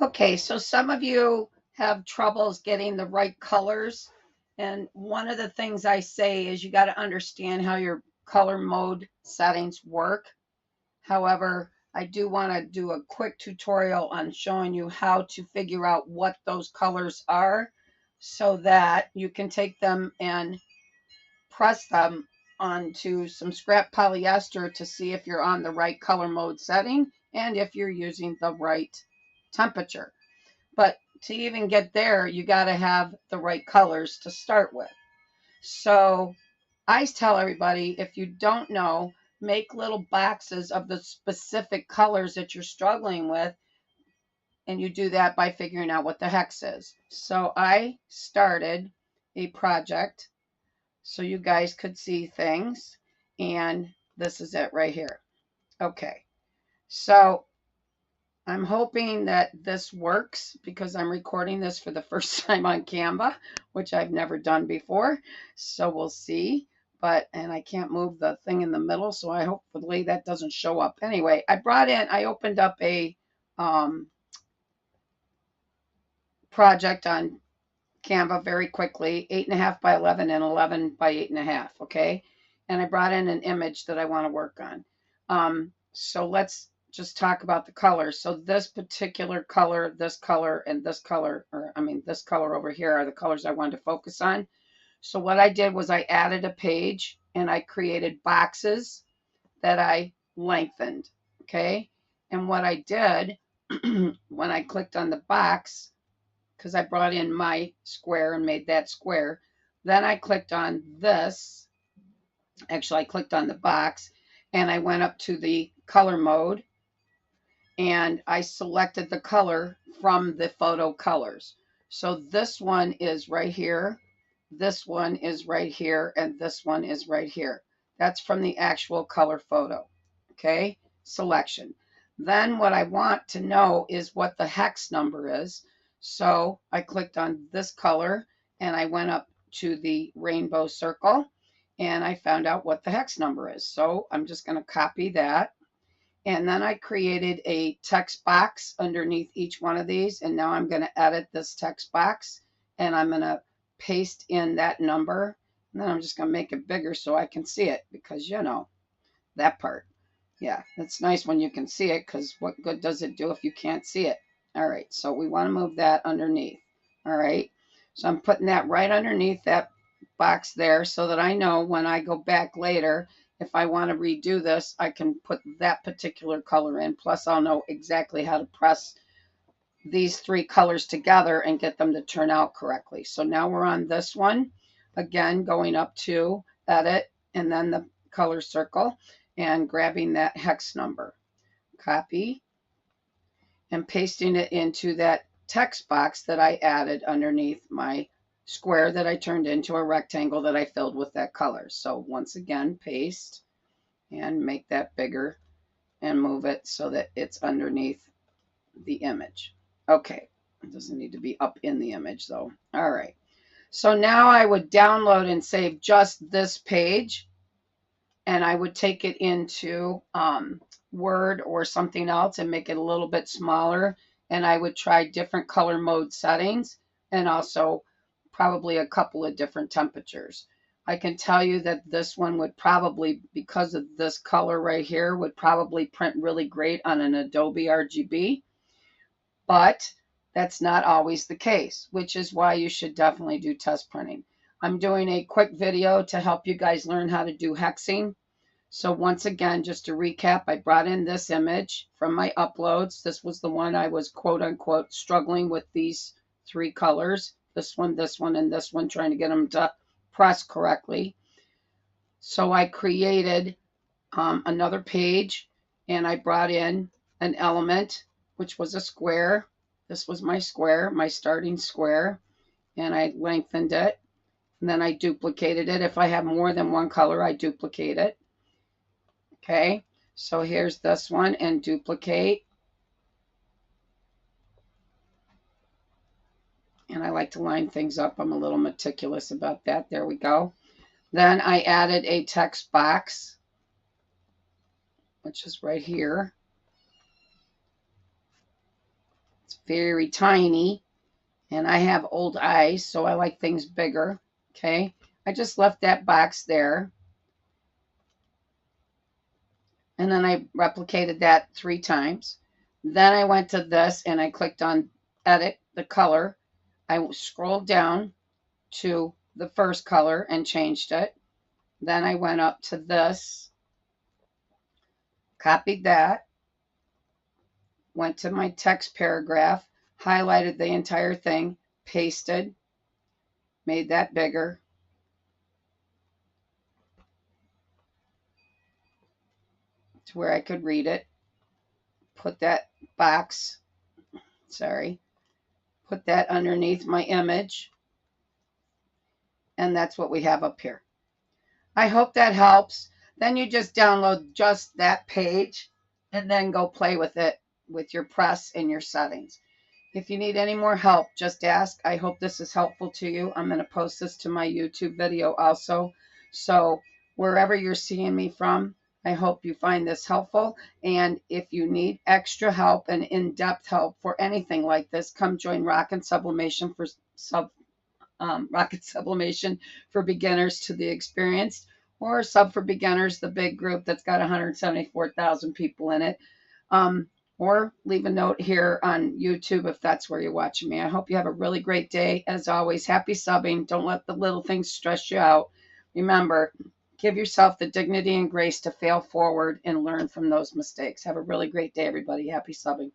Okay, so some of you have troubles getting the right colors. And one of the things I say is you got to understand how your color mode settings work. However, I do want to do a quick tutorial on showing you how to figure out what those colors are so that you can take them and press them onto some scrap polyester to see if you're on the right color mode setting and if you're using the right temperature. But to even get there, you got to have the right colors to start with. So I tell everybody, if you don't know, make little boxes of the specific colors that you're struggling with. And you do that by figuring out what the hex is. So I started a project so you guys could see things. And this is it right here. Okay. So I'm hoping that this works because I'm recording this for the first time on Canva, which I've never done before. So we'll see. And I can't move the thing in the middle, so I hopefully that doesn't show up. Anyway, I opened up a um, project on Canva very quickly, 8.5 by 11 and 11 by 8.5. Okay. And I brought in an image that I want to work on. So let's just talk about the colors. So this particular color, this color, and this color, this color over here are the colors I wanted to focus on. So what I did was I added a page and I created boxes that I lengthened. Okay. And what I did when I clicked on the box, because I brought in my square and made that square. Then I clicked on this. Actually, I clicked on the box and I went up to the color mode and I selected the color from the photo colors. So this one is right here, this one is right here, and this one is right here. That's from the actual color photo. Okay, selection. Then what I want to know is what the hex number is. So I clicked on this color and I went up to the rainbow circle and I found out what the hex number is. So I'm just going to copy that. And then I created a text box underneath each one of these. And now I'm going to edit this text box and I'm going to paste in that number. And then I'm just going to make it bigger so I can see it because, that part. Yeah, it's nice when you can see it because what good does it do if you can't see it? All right, so we want to move that underneath. All right, so I'm putting that right underneath that box there so that I know when I go back later, if I want to redo this, I can put that particular color in. Plus, I'll know exactly how to press these three colors together and get them to turn out correctly. So now we're on this one. Again, going up to edit and then the color circle and grabbing that hex number. Copy and pasting it into that text box that I added underneath my square that I turned into a rectangle that I filled with that color. So once again, paste and make that bigger and move it so that it's underneath the image. Okay, it doesn't need to be up in the image though. All right. So now I would download and save just this page and I would take it into Word or something else and make it a little bit smaller. And I would try different color mode settings and also probably a couple of different temperatures. I can tell you that this one would probably, because of this color right here, would probably print really great on an Adobe RGB, but that's not always the case, which is why you should definitely do test printing. I'm doing a quick video to help you guys learn how to do hexing. So once again, just to recap, I brought in this image from my uploads. This was the one I was quote unquote struggling with these three colors. This one, and this one, trying to get them to press correctly. So I created another page and I brought in an element, which was a square. This was my square, my starting square, and I lengthened it. And then I duplicated it. If I have more than one color, I duplicate it. Okay, so here's this one and duplicate. And I like to line things up. I'm a little meticulous about that. There we go. Then I added a text box, which is right here. It's very tiny, and I have old eyes, so I like things bigger. Okay, I just left that box there, and then I replicated that 3 times. Then I went to this and I clicked on edit the color. I scrolled down to the first color and changed it. Then I went up to this, copied that, went to my text paragraph, highlighted the entire thing, pasted, made that bigger, to where I could read it, put that box, put that underneath my image, and that's what we have up here. I hope that helps. Then you just download just that page and then go play with it with your press and your settings. If you need any more help, just ask. I hope this is helpful to you. I'm going to post this to my YouTube video also. So wherever you're seeing me from, I hope you find this helpful. And if you need extra help and in-depth help for anything like this, come join Rocket Sublimation for Rocket Sublimation for beginners to the experienced, or Sub for Beginners, the big group that's got 174,000 people in it. Or leave a note here on YouTube if that's where you're watching me. I hope you have a really great day. As always, happy subbing. Don't let the little things stress you out. Remember, give yourself the dignity and grace to fail forward and learn from those mistakes. Have a really great day, everybody. Happy subbing.